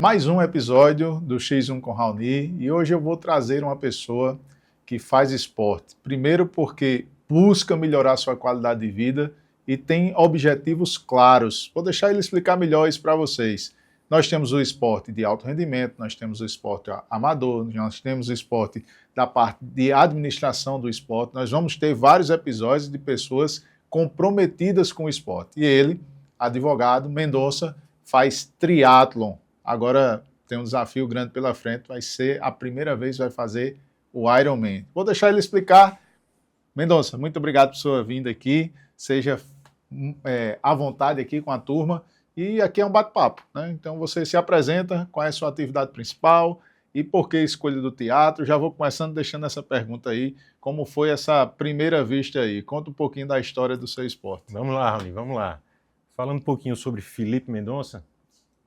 mais um episódio do X1 com Raoni e hoje eu vou trazer uma pessoa que faz esporte. Primeiro porque busca melhorar sua qualidade de vida e tem objetivos claros. Vou deixar ele explicar melhor isso para vocês. Nós temos o esporte de alto rendimento, nós temos o esporte amador, nós temos o esporte da parte de administração do esporte. Nós vamos ter vários episódios de pessoas comprometidas com o esporte. E ele, advogado, Mendonça, faz triatlon. Agora tem um desafio grande pela frente, vai ser a primeira vez que vai fazer o Ironman. Vou deixar ele explicar. Mendonça, muito obrigado por sua vinda aqui. Seja à vontade aqui com a turma. E aqui é um bate-papo, né? Então você se apresenta, qual é a sua atividade principal e por que a escolha do teatro. Já vou começando deixando essa pergunta aí, como foi essa primeira vista aí? Conta um pouquinho da história do seu esporte. Vamos lá, Raoni, vamos lá. Falando um pouquinho sobre Felipe Mendonça,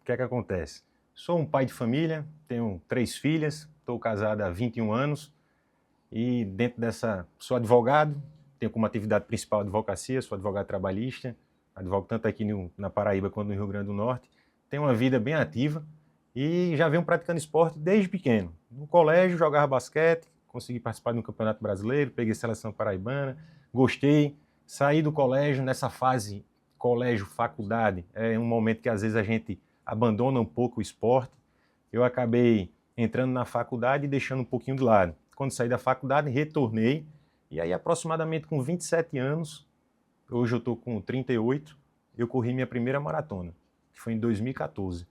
o que é que acontece? Sou um pai de família, tenho 3 filhas, estou casado há 21 anos e dentro dessa, sou advogado, tenho como atividade principal a advocacia, sou advogado trabalhista, advogo tanto aqui na Paraíba quanto no Rio Grande do Norte, tenho uma vida bem ativa e já venho praticando esporte desde pequeno. No colégio jogava basquete, consegui participar de um campeonato brasileiro, peguei seleção paraibana, gostei, saí do colégio, nessa fase colégio, faculdade, é um momento que às vezes a gente abandona um pouco o esporte, eu acabei entrando na faculdade e deixando um pouquinho de lado. Quando saí da faculdade, retornei, e aí aproximadamente com 27 anos, hoje eu estou com 38, eu corri minha primeira maratona, que foi em 2014.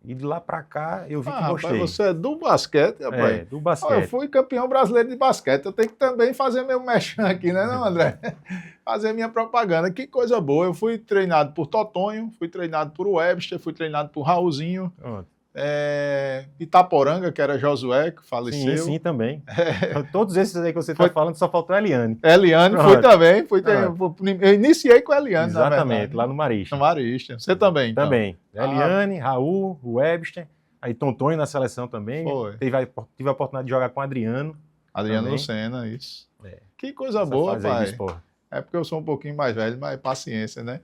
E de lá para cá eu vi que gostei. Rapaz, você é do basquete, rapaz? É, do basquete. Eu fui campeão brasileiro de basquete, eu tenho que também fazer meu merchan aqui, né, não, André? Fazer minha propaganda, que coisa boa. Eu fui treinado por Totonho, fui treinado por Webster, fui treinado por Raulzinho. Itaporanga, que era Josué, que faleceu. Sim, também. Todos esses aí que você está falando, só faltou a Eliane. Eliane, fui também. Eu iniciei com a Eliane, exatamente, lá no Marista. No Marista. Você também, então? Também. Eliane, Raul, Webster, aí Tontonho na seleção também. Foi. Tive a oportunidade de jogar com o Adriano. Adriano Lucena, isso. Que coisa boa, pai. É porque eu sou um pouquinho mais velho, mas paciência, né?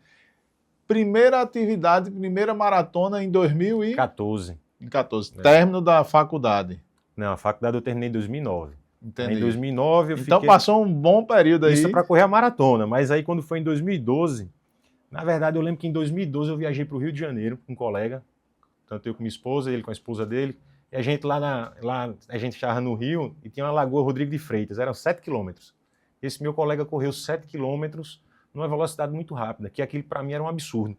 Primeira atividade, primeira maratona em 2014. Em 14. Término da faculdade. Não, a faculdade eu terminei em 2009. Entendi. Aí em 2009 eu Então passou um bom período aí. Isso para correr a maratona, mas aí quando foi em 2012, na verdade eu lembro que em 2012 eu viajei para o Rio de Janeiro com um colega, tanto eu com minha esposa, ele com a esposa dele, e a gente lá a gente estava no Rio e tinha uma Lagoa Rodrigo de Freitas, eram 7 quilômetros. Esse meu colega correu 7 quilômetros numa velocidade muito rápida, que aquilo para mim era um absurdo.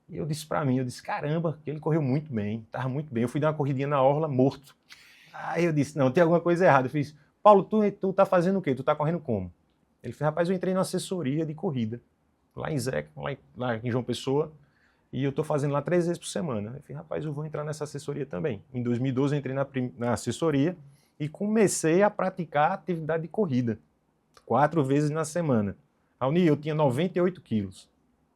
E eu disse para mim, caramba, que ele correu muito bem, estava muito bem. Eu fui dar uma corridinha na orla, morto. Aí eu disse, não, tem alguma coisa errada. Eu fiz, Paulo, tu tá fazendo o quê? Tu tá correndo como? Ele fez, rapaz, eu entrei numa assessoria de corrida, lá em Zeca, lá em João Pessoa, e eu tô fazendo lá 3 vezes por semana. Eu fiz, rapaz, eu vou entrar nessa assessoria também. Em 2012 eu entrei na assessoria e comecei a praticar atividade de corrida, 4 vezes na semana. Raoni, eu tinha 98 quilos.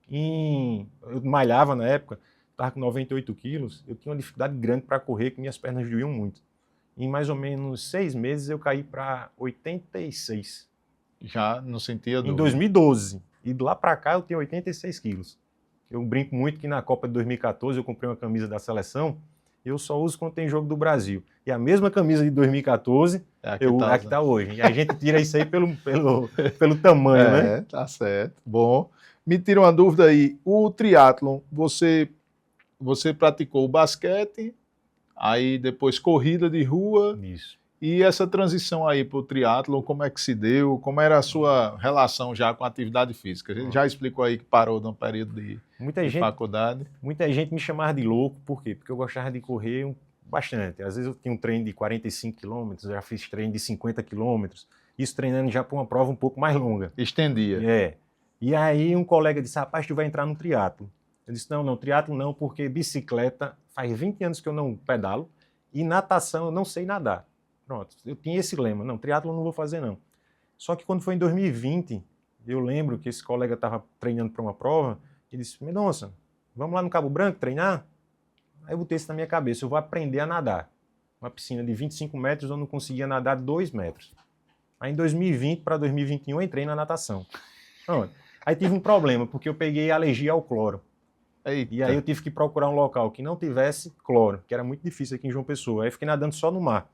Eu malhava na época, estava com 98 quilos, eu tinha uma dificuldade grande para correr, que minhas pernas doíam muito. Em mais ou menos 6 meses eu caí para 86. Já não sentia dor? Em 2012. E de lá para cá eu tenho 86 quilos. Eu brinco muito que na Copa de 2014 eu comprei uma camisa da seleção, eu só uso quando tem jogo do Brasil. E a mesma camisa de 2014 é a que está hoje. E a gente tira isso aí pelo tamanho, né? Tá certo. Bom. Me tira uma dúvida aí, o triatlon, você praticou o basquete, aí depois corrida de rua. Isso. E essa transição aí para o triatlon, como é que se deu? Como era a sua relação já com a atividade física? Ele já explicou aí que parou num período de faculdade. Muita gente me chamava de louco, por quê? Porque eu gostava de correr bastante. Às vezes eu tinha um treino de 45 quilômetros, já fiz treino de 50 quilômetros, isso treinando já para uma prova um pouco mais longa. Estendia. E aí um colega disse, rapaz, tu vai entrar no triatlo. Eu disse, não, triatlo não, porque bicicleta faz 20 anos que eu não pedalo e natação eu não sei nadar. Pronto, eu tinha esse lema, não, triatlo eu não vou fazer não. Só que quando foi em 2020, eu lembro que esse colega estava treinando para uma prova e disse, Mendonça, vamos lá no Cabo Branco treinar? Aí eu botei isso na minha cabeça, eu vou aprender a nadar. Uma piscina de 25 metros, eu não conseguia nadar 2 metros. Aí em 2020 para 2021 eu entrei na natação. Pronto. Aí tive um problema, porque eu peguei alergia ao cloro. Eita. E aí eu tive que procurar um local que não tivesse cloro, que era muito difícil aqui em João Pessoa. Aí eu fiquei nadando só no mar.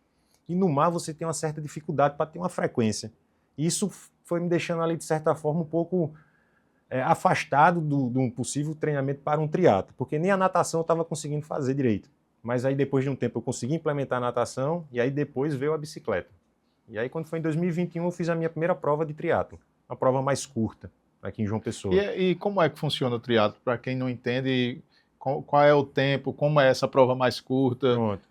E no mar você tem uma certa dificuldade para ter uma frequência. E isso foi me deixando ali, de certa forma, um pouco afastado de um possível treinamento para um triatlo, porque nem a natação eu estava conseguindo fazer direito. Mas aí depois de um tempo eu consegui implementar a natação e aí depois veio a bicicleta. E aí quando foi em 2021 eu fiz a minha primeira prova de triatlo, uma prova mais curta, aqui em João Pessoa. E como é que funciona o triatlo? Para quem não entende, qual é o tempo, como é essa prova mais curta? Pronto.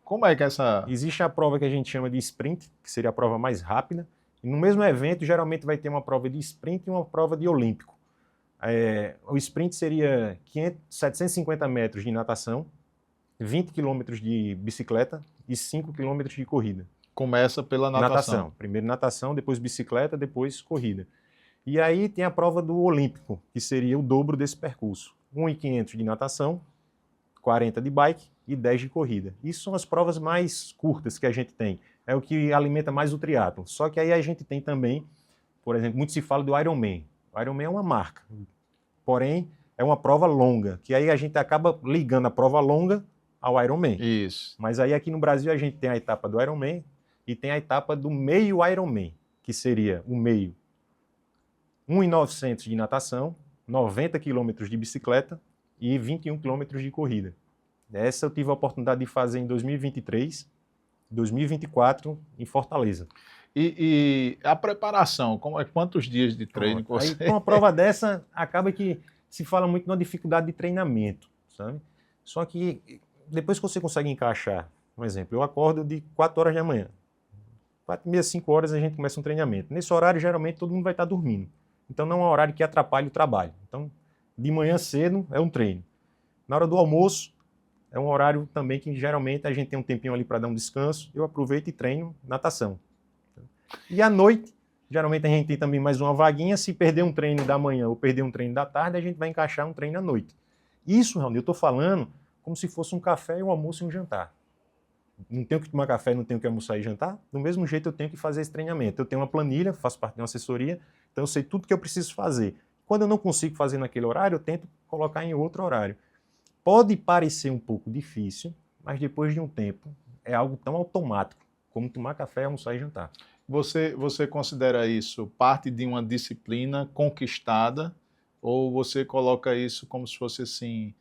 Como é que essa... Existe a prova que a gente chama de sprint, que seria a prova mais rápida, e no mesmo evento geralmente vai ter uma prova de sprint e uma prova de olímpico. O sprint seria 750 metros de natação, 20 quilômetros de bicicleta e 5 quilômetros de corrida. Começa pela natação. Primeiro natação, depois bicicleta, depois corrida. E aí tem a prova do olímpico, que seria o dobro desse percurso. 1.500 de natação, 40 de bike e 10 de corrida. Isso são as provas mais curtas que a gente tem. É o que alimenta mais o triatlo. Só que aí a gente tem também, por exemplo, muito se fala do Ironman. O Ironman é uma marca, porém é uma prova longa, que aí a gente acaba ligando a prova longa ao Ironman. Isso. Mas aí aqui no Brasil a gente tem a etapa do Ironman e tem a etapa do meio Ironman, que seria o meio 1.900 de natação, 90 quilômetros de bicicleta e 21 quilômetros de corrida. Essa eu tive a oportunidade de fazer em 2023, 2024 em Fortaleza. E a preparação, quantos dias de treino Pronto. você... Aí, com uma prova dessa, acaba que se fala muito na dificuldade de treinamento, sabe? Só que depois que você consegue encaixar, um exemplo, eu acordo de 4 horas da manhã, 4h30, 5 horas a gente começa um treinamento. Nesse horário, geralmente, todo mundo vai estar dormindo. Então, não é um horário que atrapalhe o trabalho. Então, de manhã cedo é um treino. Na hora do almoço, é um horário também que, geralmente, a gente tem um tempinho ali para dar um descanso. Eu aproveito e treino natação. E à noite, geralmente, a gente tem também mais uma vaguinha. Se perder um treino da manhã ou perder um treino da tarde, a gente vai encaixar um treino à noite. Isso, Raul, eu estou falando como se fosse um café, um almoço e um jantar. Não tenho que tomar café, não tenho que almoçar e jantar. Do mesmo jeito, eu tenho que fazer esse treinamento. Eu tenho uma planilha, faço parte de uma assessoria, então eu sei tudo que eu preciso fazer. Quando eu não consigo fazer naquele horário, eu tento colocar em outro horário. Pode parecer um pouco difícil, mas depois de um tempo é algo tão automático como tomar café, almoçar e jantar. Você considera isso parte de uma disciplina conquistada ou você coloca isso como se fosse assim,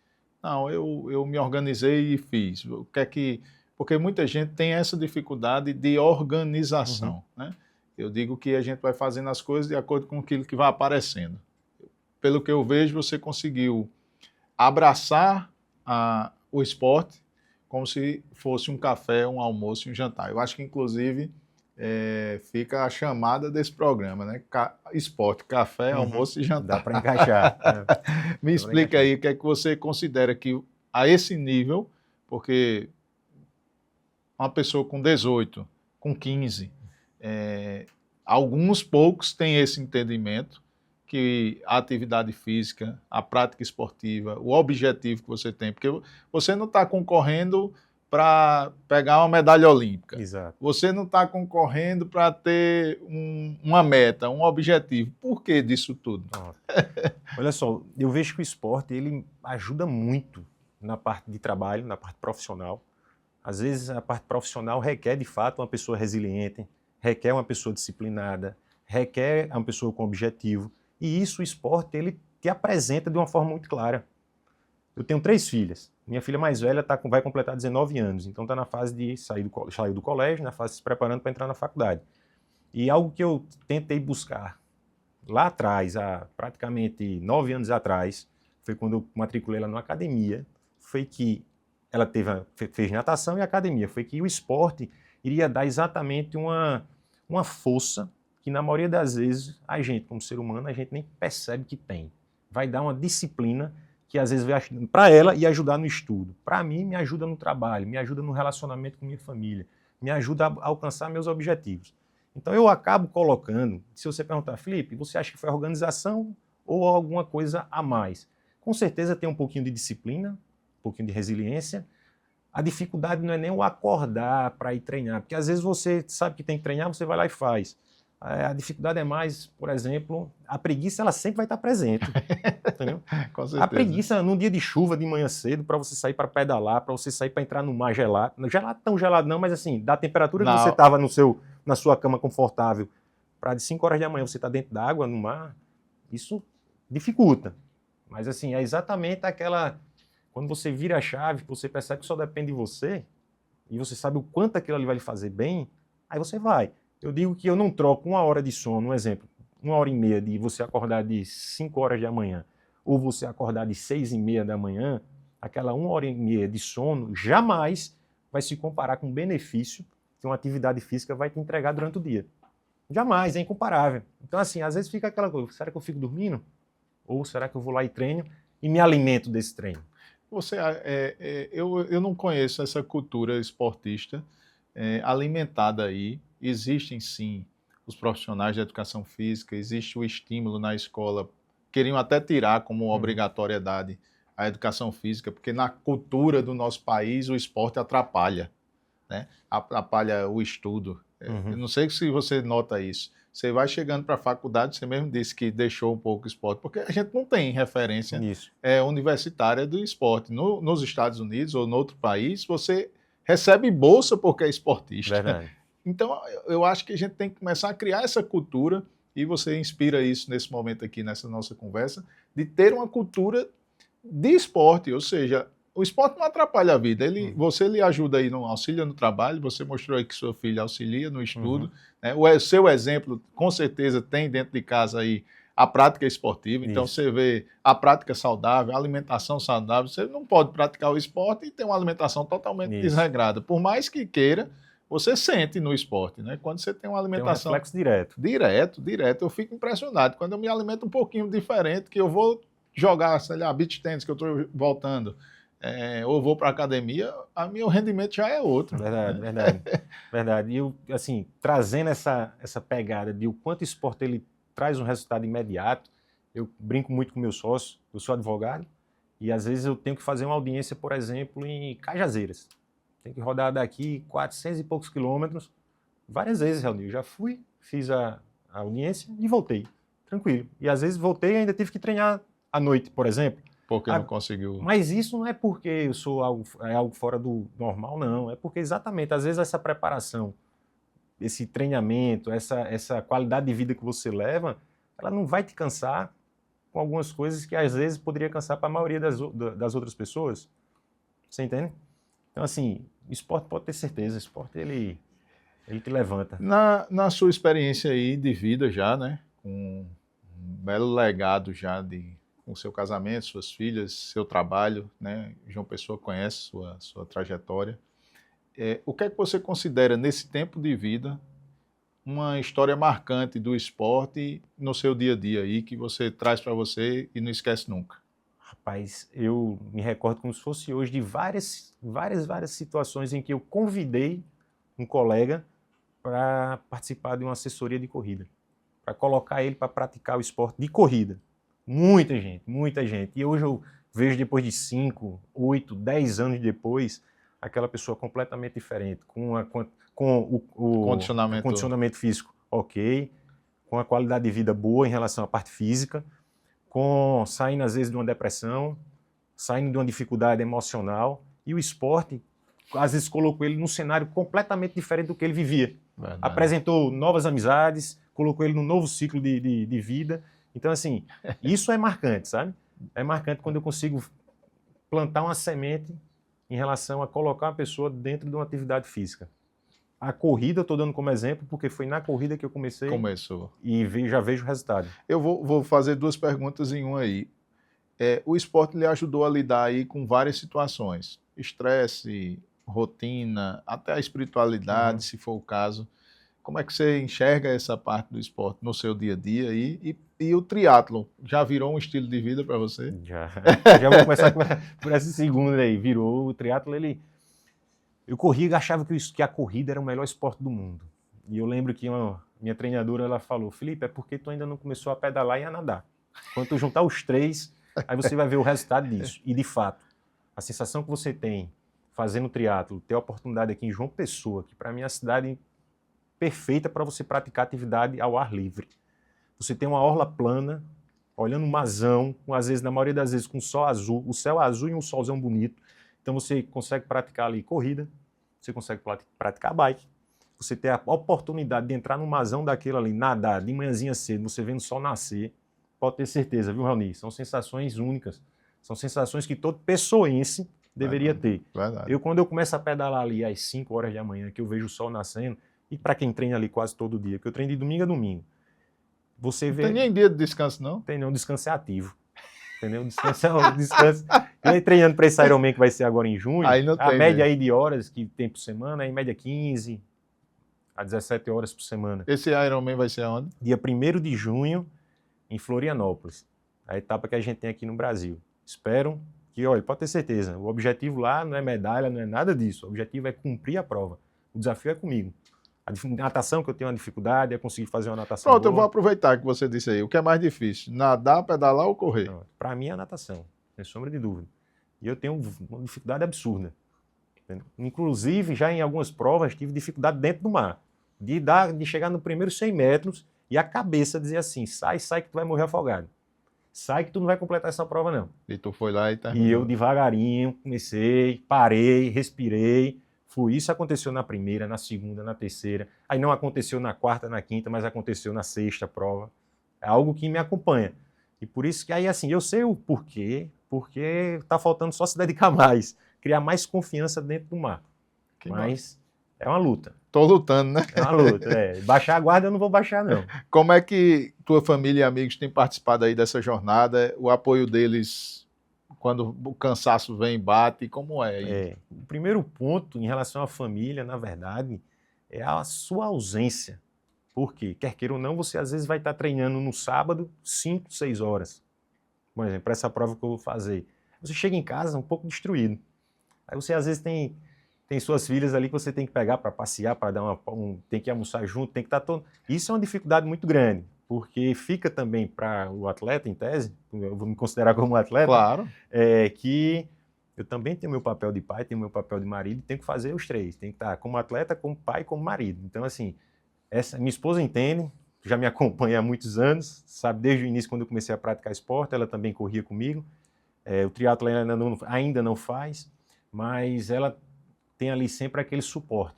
não, eu me organizei e fiz. O que é que... Porque muita gente tem essa dificuldade de organização, né? Eu digo que a gente vai fazendo as coisas de acordo com aquilo que vai aparecendo. Pelo que eu vejo, você conseguiu abraçar o esporte como se fosse um café, um almoço e um jantar. Eu acho que, inclusive, fica a chamada desse programa, né? Esporte, café, almoço e jantar. Dá para encaixar. Me explica aí o que é que você considera que, a esse nível, porque uma pessoa com 18, com 15, alguns poucos têm esse entendimento que a atividade física, a prática esportiva, o objetivo que você tem, porque você não está concorrendo para pegar uma medalha olímpica. Exato. Você não está concorrendo para ter uma meta, um objetivo. Por que disso tudo? Olha só, eu vejo que o esporte ele ajuda muito na parte de trabalho, na parte profissional. Às vezes a parte profissional requer de fato uma pessoa resiliente, requer uma pessoa disciplinada, requer uma pessoa com objetivo. E isso o esporte ele te apresenta de uma forma muito clara. Eu tenho 3 filhas. Minha filha mais velha vai completar 19 anos, então está na fase de sair do colégio, na fase de se preparando para entrar na faculdade. E algo que eu tentei buscar lá atrás, há praticamente 9 anos atrás, foi quando eu matriculei ela numa academia, foi que ela fez natação e academia, foi que o esporte iria dar exatamente uma força que na maioria das vezes a gente, como ser humano, a gente nem percebe que tem. Vai dar uma disciplina que às vezes vai para ela e ajudar no estudo. Para mim, me ajuda no trabalho, me ajuda no relacionamento com minha família, me ajuda a alcançar meus objetivos. Então eu acabo colocando, se você perguntar, Felipe, você acha que foi a organização ou alguma coisa a mais? Com certeza tem um pouquinho de disciplina, um pouquinho de resiliência. A dificuldade não é nem o acordar para ir treinar, porque às vezes você sabe que tem que treinar, você vai lá e faz. A dificuldade é mais, por exemplo, a preguiça ela sempre vai estar presente, entendeu? Com certeza. A preguiça num dia de chuva de manhã cedo, para você sair para pedalar, para você sair para entrar no mar gelado, gelado tão gelado não, mas assim, da temperatura que você estava na sua cama confortável, para de 5 horas da manhã você estar dentro d'água, no mar, isso dificulta. Mas assim, é exatamente aquela, quando você vira a chave, você percebe que só depende de você, e você sabe o quanto aquilo ali vai lhe fazer bem, aí você vai. Eu digo que eu não troco 1 hora de sono, um exemplo, 1h30 de você acordar de 5 horas da manhã, ou você acordar de 6h30 da manhã, aquela 1h30 de sono jamais vai se comparar com o benefício que uma atividade física vai te entregar durante o dia. Jamais, é incomparável. Então, assim, às vezes fica aquela coisa, será que eu fico dormindo? Ou será que eu vou lá e treino e me alimento desse treino? Eu não conheço essa cultura esportista alimentada aí. Existem, sim, os profissionais de educação física, existe o estímulo na escola. Queriam até tirar como obrigatoriedade a educação física, porque na cultura do nosso país o esporte atrapalha, né? Atrapalha o estudo. Eu não sei se você nota isso. Você vai chegando para a faculdade, você mesmo disse que deixou um pouco o esporte, porque a gente não tem referência universitária do esporte. Nos Estados Unidos ou no outro país, você recebe bolsa porque é esportista. Verdade. Então, eu acho que a gente tem que começar a criar essa cultura, e você inspira isso nesse momento aqui, nessa nossa conversa, de ter uma cultura de esporte, ou seja, o esporte não atrapalha a vida, você lhe ajuda aí, auxilia no trabalho, você mostrou aí que sua filha auxilia no estudo, né? O seu exemplo, com certeza, tem dentro de casa aí a prática esportiva, então você vê a prática saudável, a alimentação saudável, você não pode praticar o esporte e ter uma alimentação totalmente desregrada, por mais que queira, você sente no esporte, né? Quando você tem uma alimentação... Tem um reflexo direto. Direto. Eu fico impressionado. Quando eu me alimento um pouquinho diferente, que eu vou jogar, sei lá, beach tennis, que eu estou voltando, ou vou para a academia, meu rendimento já é outro. Verdade. E eu, assim, trazendo essa pegada de o quanto o esporte ele traz um resultado imediato, eu brinco muito com meu sócio, eu sou advogado, e às vezes eu tenho que fazer uma audiência, por exemplo, em Cajazeiras. Tem que rodar daqui 400 e poucos quilômetros, várias vezes, Raul. Eu já fui, fiz a audiência e voltei, tranquilo. E às vezes voltei e ainda tive que treinar à noite, por exemplo. Porque não conseguiu. Mas isso não é porque eu sou algo fora do normal, não. É porque exatamente, às vezes essa preparação, esse treinamento, essa qualidade de vida que você leva, ela não vai te cansar com algumas coisas que às vezes poderia cansar para a maioria das outras pessoas. Você entende? Então, assim, o esporte pode ter certeza, o esporte ele te levanta. Na sua experiência aí de vida já, né, com um belo legado já com seu casamento, suas filhas, seu trabalho, né, João Pessoa conhece sua trajetória. O que é que você considera nesse tempo de vida uma história marcante do esporte no seu dia a dia aí, que você traz para você e não esquece nunca? Rapaz, eu me recordo como se fosse hoje de várias situações em que eu convidei um colega para participar de uma assessoria de corrida, para colocar ele para praticar o esporte de corrida. Muita gente. E hoje eu vejo depois de 5, 8, 10 anos depois, aquela pessoa completamente diferente, com o condicionamento físico ok, com a qualidade de vida boa em relação à parte física, saindo às vezes de uma depressão, saindo de uma dificuldade emocional, e o esporte às vezes colocou ele num cenário completamente diferente do que ele vivia. Verdade. Apresentou novas amizades, colocou ele num novo ciclo de vida. Então, assim, isso é marcante, sabe? É marcante quando eu consigo plantar uma semente em relação a colocar uma pessoa dentro de uma atividade física. A corrida, eu estou dando como exemplo, porque foi na corrida que eu comecei. Começou. E já vejo o resultado. Eu vou fazer 2 perguntas em uma aí. O esporte lhe ajudou a lidar aí com várias situações. Estresse, rotina, até a espiritualidade, se for o caso. Como é que você enxerga essa parte do esporte no seu dia a dia aí? E o triatlon, já virou um estilo de vida para você? Já vou começar por essa segunda aí. Virou o triatlon, Eu corria e achava que a corrida era o melhor esporte do mundo. E eu lembro que minha treinadora ela falou, Felipe, é porque tu ainda não começou a pedalar e a nadar. Quando tu juntar os 3, aí você vai ver o resultado disso. E de fato, a sensação que você tem fazendo triatlo, ter a oportunidade aqui em João Pessoa, que para mim é a cidade perfeita para você praticar atividade ao ar livre. Você tem uma orla plana, olhando um mazão, às vezes, na maioria das vezes com o céu azul e um solzão bonito. Então você consegue praticar ali corrida, você consegue praticar bike, você tem a oportunidade de entrar num mazão daquele ali, nadar de manhãzinha cedo, você vendo o sol nascer, pode ter certeza, viu, Raoni? São sensações únicas, são sensações que todo pessoense deveria ter. Verdade. Quando eu começo a pedalar ali às 5 horas da manhã, que eu vejo o sol nascendo, e para quem treina ali quase todo dia, porque eu treino de domingo a domingo, você vê... Não tem nem dia de descanso, não? Tem não, descanso é ativo. Entendeu? Descanso é um descanso. Eu aí treinando para esse Ironman que vai ser agora em junho, Aí não a tem, média né? aí de horas que tem por semana é em média 15 a 17 horas por semana. Esse Ironman vai ser aonde? Dia 1º de junho, em Florianópolis. A etapa que a gente tem aqui no Brasil. Espero que, olha, pode ter certeza, o objetivo lá não é medalha, não é nada disso. O objetivo é cumprir a prova. O desafio é comigo. A natação, que eu tenho uma dificuldade, é conseguir fazer uma natação Pronto, eu vou boa. aproveitar que você disse aí. O que é mais difícil? Nadar, pedalar ou correr? Para mim é a natação, sem sombra de dúvida. E eu tenho uma dificuldade absurda. Entendeu? Inclusive, já em algumas provas, tive dificuldade dentro do mar. De chegar no primeiro 100 metros e a cabeça dizer assim, sai que tu vai morrer afogado. Sai que tu não vai completar essa prova, não. E tu foi lá e terminou. E eu devagarinho comecei, parei, respirei. Isso aconteceu na primeira, na segunda, na terceira. Aí não aconteceu na quarta, na quinta, mas aconteceu na sexta prova. É algo que me acompanha. E por isso que aí, assim, eu sei o porquê, porque tá faltando só se dedicar mais, criar mais confiança dentro do mar. Mas é uma luta. Tô lutando, né? É uma luta, Baixar a guarda eu não vou baixar, não. Como é que tua família e amigos têm participado aí dessa jornada? O apoio deles, quando o cansaço vem e bate, como é aí? O primeiro ponto em relação à família, na verdade, é a sua ausência. Por quê? Quer queira ou não, você às vezes vai estar treinando no sábado 5, 6 horas. Por exemplo, para essa prova que eu vou fazer. Você chega em casa um pouco destruído. Aí você às vezes tem suas filhas ali que você tem que pegar para passear, para dar tem que almoçar junto, tem que estar todo... Isso é uma dificuldade muito grande, porque fica também para o atleta, em tese, eu vou me considerar como atleta, Claro. Que eu também tenho meu papel de pai, tenho meu papel de marido, tenho que fazer os três. Tenho que estar como atleta, como pai, como marido. Então, assim, minha esposa entende, já me acompanha há muitos anos, sabe, desde o início, quando eu comecei a praticar esporte, ela também corria comigo. O triatlo ainda não faz, mas ela tem ali sempre aquele suporte.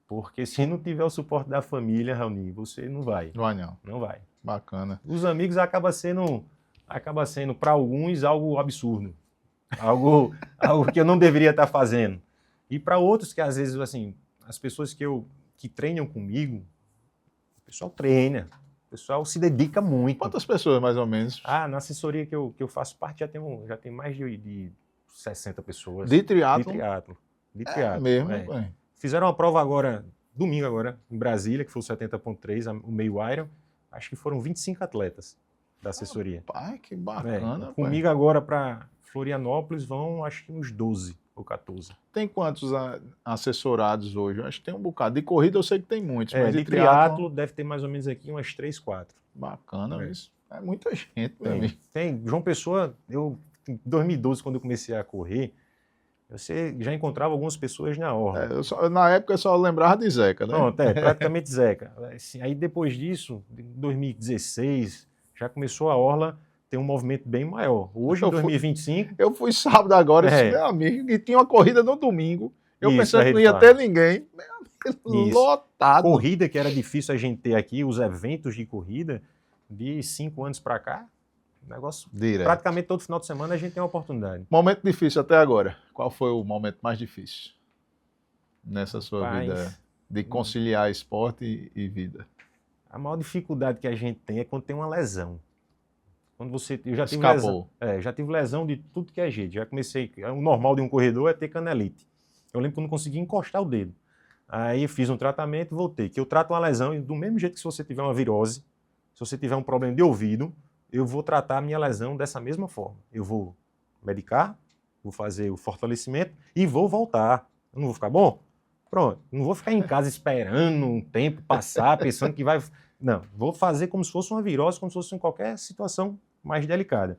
Porque se não tiver o suporte da família, Raoni, você não vai. Não vai não. Não vai. Bacana. Os amigos acaba sendo para alguns algo absurdo. Algo que eu não deveria estar fazendo. E para outros que às vezes, assim, as pessoas que treinam comigo, o pessoal treina, o pessoal se dedica muito. Quantas pessoas, mais ou menos? Na assessoria que eu faço parte já tem mais de 60 pessoas. De triatlo? De triatlo. Mesmo, Fizeram uma prova agora, domingo agora, em Brasília, que foi o 70.3, o meio Iron. Acho que foram 25 atletas da assessoria. Pai, que bacana. Comigo agora para Florianópolis vão, acho que uns 12 ou 14. Tem quantos assessorados hoje? Eu acho que tem um bocado. De corrida eu sei que tem muitos, mas de triatlo deve ter mais ou menos aqui umas 3, 4. Bacana isso. É muita gente, meu amigo. Tem. João Pessoa, em 2012, quando eu comecei a correr, você já encontrava algumas pessoas na orla. Na época eu só lembrava de Zeca, né? Pronto, praticamente Zeca. Assim, aí depois disso, em 2016, já começou a orla ter um movimento bem maior. Hoje, em 2025... Eu fui sábado agora, esse meu amigo, e tinha uma corrida no domingo. Eu pensando que não ia ter ninguém. Lotado. Corrida que era difícil a gente ter aqui, os eventos de corrida, de 5 anos para cá, negócio direto. Praticamente todo final de semana a gente tem uma oportunidade. Momento difícil até agora. Qual foi o momento mais difícil nessa sua vida de conciliar esporte e vida? A maior dificuldade que a gente tem é quando tem uma lesão. Quando eu já tive Escapou. lesão. Já tive lesão de tudo que é jeito. Já comecei. O normal de um corredor é ter canelite. Eu lembro que eu não conseguia encostar o dedo. Aí fiz um tratamento e voltei. Que eu trato uma lesão e do mesmo jeito que se você tiver uma virose, se você tiver um problema de ouvido, eu vou tratar a minha lesão dessa mesma forma. Eu vou medicar, vou fazer o fortalecimento e vou voltar. Eu não vou ficar bom? Pronto. Não vou ficar em casa esperando um tempo passar, pensando que vai... Não, vou fazer como se fosse uma virose, como se fosse em qualquer situação mais delicada.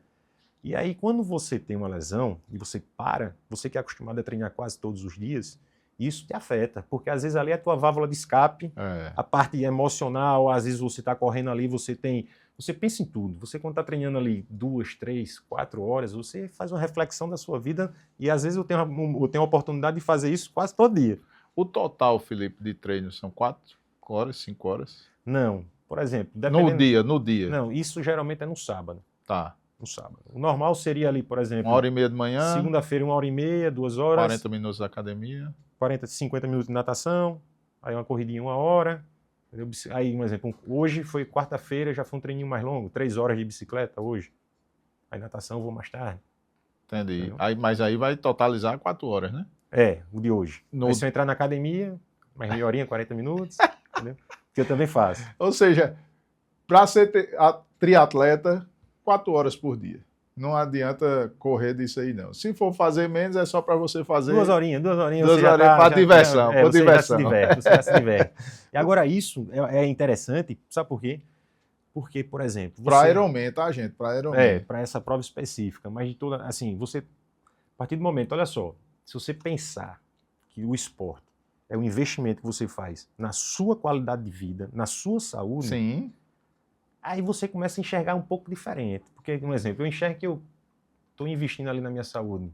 E aí, quando você tem uma lesão e você para, você que é acostumado a treinar quase todos os dias, isso te afeta, porque às vezes ali é a tua válvula de escape, a parte emocional, às vezes você está correndo ali, você pensa em tudo. Você quando está treinando ali 2, 3, 4 horas, você faz uma reflexão da sua vida e às vezes eu tenho a oportunidade de fazer isso quase todo dia. O total, Felipe, de treino são 4 horas, 5 horas? Não, por exemplo... dependendo... No dia? Não, isso geralmente é no sábado. Tá. No sábado. O normal seria ali, por exemplo... 1h30 de manhã. Segunda-feira, 1h30, 2 horas. 40 minutos da academia. 40, 50 minutos de natação. Aí uma corridinha 1 hora. Aí, um exemplo, hoje foi quarta-feira, já foi um treininho mais longo. 3 horas de bicicleta hoje. Aí natação eu vou mais tarde. Entendi. Mas aí vai totalizar 4 horas, né? É, o de hoje. Aí se eu entrar na academia, mais meia horinha, 40 minutos, entendeu? Que eu também faço. Ou seja, para ser triatleta, 4 horas por dia. Não adianta correr disso aí, não. Se for fazer menos, é só para você fazer... 2 horinhas. 2 horinhas para diversão. Você já se diverte. E agora isso é interessante, sabe por quê? Porque, por exemplo... Para Ironman, tá, gente? Para Ironman. Para essa prova específica. Mas de toda... Assim, você... A partir do momento, olha só, se você pensar que o esporte é um investimento que você faz na sua qualidade de vida, na sua saúde... Sim. Aí você começa a enxergar um pouco diferente. Porque, um exemplo, eu enxergo que eu estou investindo ali na minha saúde,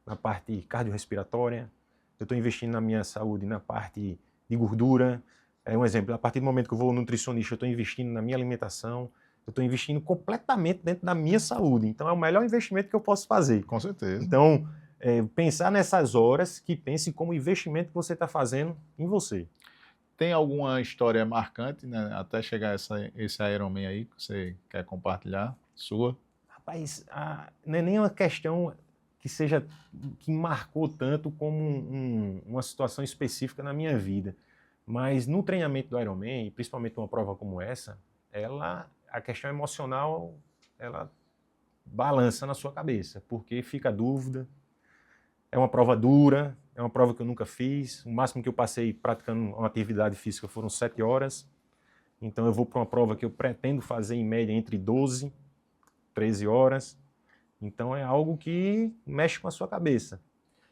na parte cardiorrespiratória, eu estou investindo na minha saúde na parte de gordura. É um exemplo, a partir do momento que eu vou ao nutricionista, eu estou investindo na minha alimentação, eu estou investindo completamente dentro da minha saúde. Então é o melhor investimento que eu posso fazer. Com certeza. Então, pensar nessas horas, que pense como investimento que você está fazendo em você. Tem alguma história marcante, né, até chegar esse Ironman aí que você quer compartilhar, sua? Rapaz, não é nem uma questão que marcou tanto como uma situação específica na minha vida, mas no treinamento do Ironman, e principalmente numa prova como essa, a questão emocional, ela balança na sua cabeça, porque fica a dúvida, é uma prova dura, é uma prova que eu nunca fiz. O máximo que eu passei praticando uma atividade física foram 7 horas. Então eu vou para uma prova que eu pretendo fazer em média entre 12 e 13 horas. Então é algo que mexe com a sua cabeça.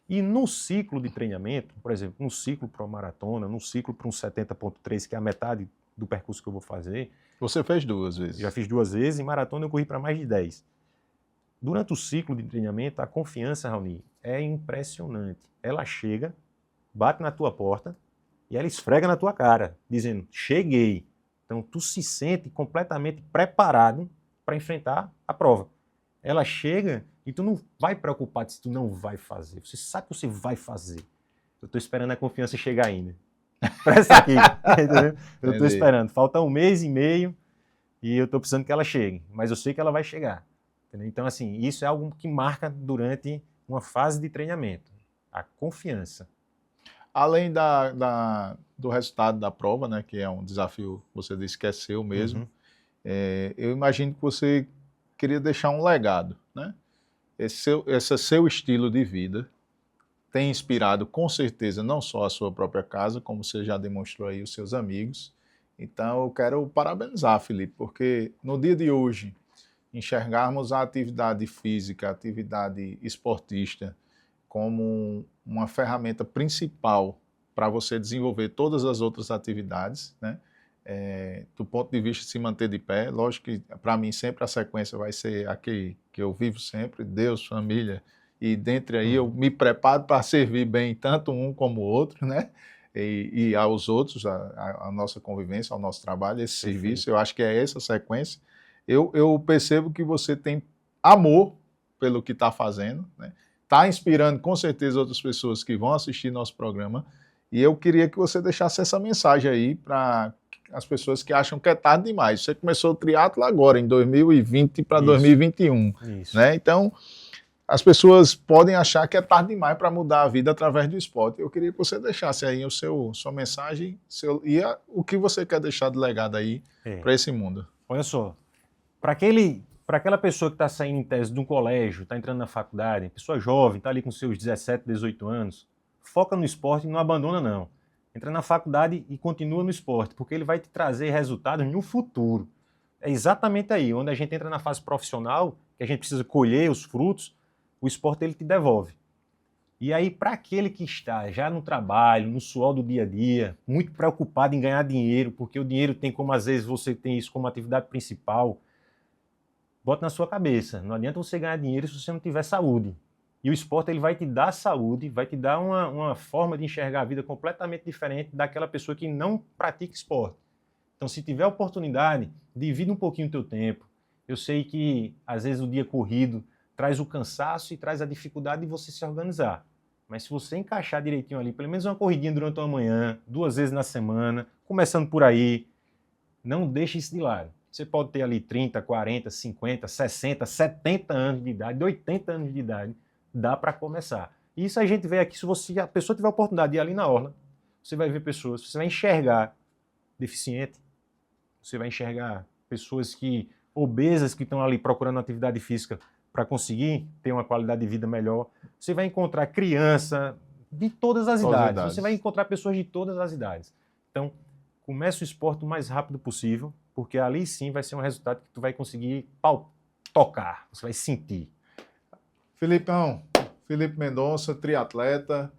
E no ciclo de treinamento, por exemplo, no ciclo para uma maratona, no ciclo para um 70.3, que é a metade do percurso que eu vou fazer... Você fez 2 vezes. Já fiz 2 vezes. Em maratona eu corri para mais de 10. Durante o ciclo de treinamento, a confiança, Raoni, é impressionante. Ela chega, bate na tua porta e ela esfrega na tua cara, dizendo, cheguei. Então, tu se sente completamente preparado para enfrentar a prova. Ela chega e tu não vai preocupado se tu não vai fazer. Você sabe que você vai fazer. Eu estou esperando a confiança chegar ainda. Presta aqui, entendeu? Eu estou esperando. Falta 1 mês e meio e eu estou precisando que ela chegue. Mas eu sei que ela vai chegar. Entendeu? Então, assim, isso é algo que marca durante uma fase de treinamento. A confiança. Além do resultado da prova, né, que é um desafio, você disse que é seu mesmo, eu imagino que você queria deixar um legado, né? Esse seu estilo de vida tem inspirado, com certeza, não só a sua própria casa, como você já demonstrou aí, os seus amigos. Então, eu quero parabenizar, Felipe, porque no dia de hoje, enxergarmos a atividade física, a atividade esportista, como uma ferramenta principal para você desenvolver todas as outras atividades, né? Do ponto de vista de se manter de pé, lógico que para mim sempre a sequência vai ser a que eu vivo sempre, Deus, família, e dentre aí eu me preparo para servir bem tanto um como o outro, né? E aos outros, a nossa convivência, ao nosso trabalho, esse serviço, eu acho que é essa sequência. Eu percebo que você tem amor pelo que está fazendo, né? Está inspirando com certeza outras pessoas que vão assistir nosso programa, e eu queria que você deixasse essa mensagem aí para as pessoas que acham que é tarde demais. Você começou o triatlo agora, em 2020 para 2021, né? Então, as pessoas podem achar que é tarde demais para mudar a vida através do esporte. Eu queria que você deixasse aí sua mensagem o que você quer deixar de legado aí para esse mundo. Olha só, para aquela pessoa que está saindo em tese de um colégio, está entrando na faculdade, pessoa jovem, está ali com seus 17, 18 anos, foca no esporte e não abandona não. Entra na faculdade e continua no esporte, porque ele vai te trazer resultados no futuro. É exatamente aí, onde a gente entra na fase profissional, que a gente precisa colher os frutos, o esporte ele te devolve. E aí, para aquele que está já no trabalho, no suor do dia a dia, muito preocupado em ganhar dinheiro, porque o dinheiro tem como, às vezes, você tem isso como atividade principal, bota na sua cabeça, não adianta você ganhar dinheiro se você não tiver saúde. E o esporte ele vai te dar saúde, vai te dar uma forma de enxergar a vida completamente diferente daquela pessoa que não pratica esporte. Então, se tiver oportunidade, divida um pouquinho o teu tempo. Eu sei que, às vezes, o dia corrido traz o cansaço e traz a dificuldade de você se organizar. Mas se você encaixar direitinho ali, pelo menos uma corridinha durante uma manhã, 2 vezes na semana, começando por aí, não deixe isso de lado. Você pode ter ali 30, 40, 50, 60, 70 anos de idade, 80 anos de idade, dá para começar. E isso a gente vê aqui, se a pessoa tiver a oportunidade de ir ali na orla, você vai ver pessoas, você vai enxergar deficiente, você vai enxergar pessoas obesas que estão ali procurando atividade física para conseguir ter uma qualidade de vida melhor. Você vai encontrar criança de todas as idades. Você vai encontrar pessoas de todas as idades. Então, comece o esporte o mais rápido possível, porque ali sim vai ser um resultado que tu vai conseguir tocar, você vai sentir. Felipe Mendonça, triatleta,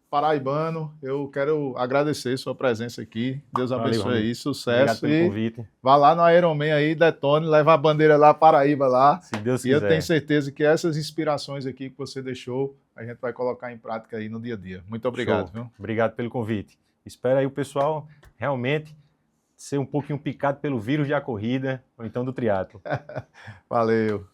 paraibano, eu quero agradecer sua presença aqui. Deus abençoe aí, sucesso. Obrigado pelo convite. Vá lá no Ironman aí, detone, leva a bandeira lá, Paraíba lá. Se Deus quiser. E eu tenho certeza que essas inspirações aqui que você deixou, a gente vai colocar em prática aí no dia a dia. Muito obrigado. Viu? Obrigado pelo convite. Espero aí o pessoal realmente ser um pouquinho picado pelo vírus da corrida ou então do triatlo. Valeu.